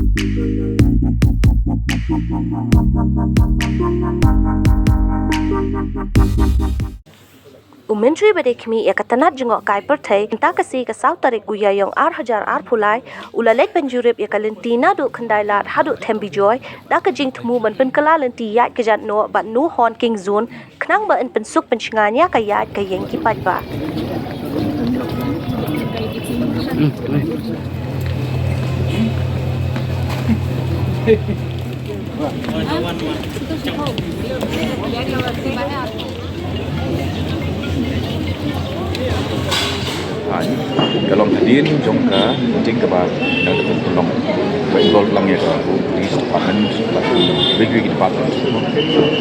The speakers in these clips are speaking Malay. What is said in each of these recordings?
Myntri bade khmih ya tnad jngohkai pyrthei mynta kasi ka sau tarik iaiong hajar phulai ula leit ban jurip ya Lynti Naduh Khyndai lat Haduh Bijoy da ka jingthmu ban Pynkylla Lynti Iaid Kjat Noh ban nu Hornking zone khnang ba in pynsuk pynshngaiñ ka Iaid ka ieng ki paidbah. Kalau hadin jongka jing keba dan tolong involve lang ya police department bagi department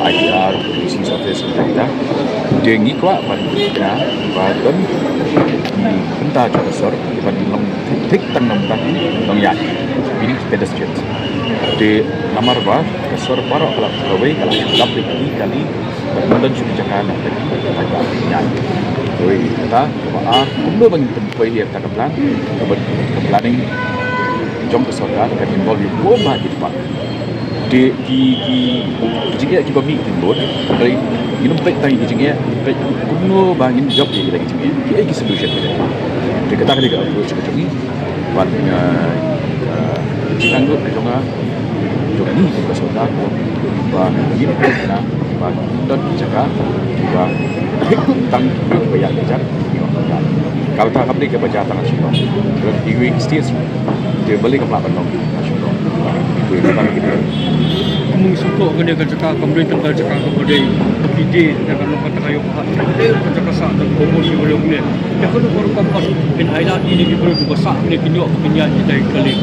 IDR police office kita dia ngikwa ban ya ban mynta juga sor ban long tik tang nam tadi long ya ini pedestrians di nomor ba sor parok kalau away kalau lap ini kali bermudan sudah jakan tadi paidbah ya Oi kata baar kumdo bang tempoy dia kata plan planning jom ke sorga kan involve you go back it pak di jingnya kita mi timbul dari minum pek tangi jingnya pek kumdo bangin job dia lagi jingnya dia ki solution dia kata dia approach ke jing ban jinganggo ke jonga ni ke sorga ba ni na ba dan jaga ba tang bayar kejap kalau tak kami ke baca tangan syurga dan ieng stage dia balik ke pelakon syurga itu kami kita mengsupport kena kerja pemerintah kerja kemudian ide dengan lepas terkayuh dia kerja kasar dan promosi boleh boleh yang kedua baru kampas in highlight ini baru besar ni kinyo penyanyi dari kali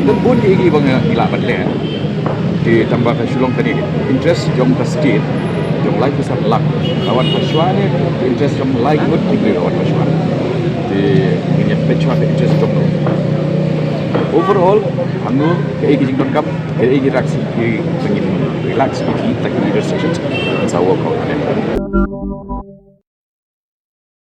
dan pun ini bang ilak badle ditambah ke sulung tadi interest jom ke state jom like besar lak lawan Paswan ni interest jom like good tinggi lawan Paswan di minyak pecuan interest jom overall hangu ke igi jington kap ke igi raksi ke ingin relax igi tak leader sessions sawo kau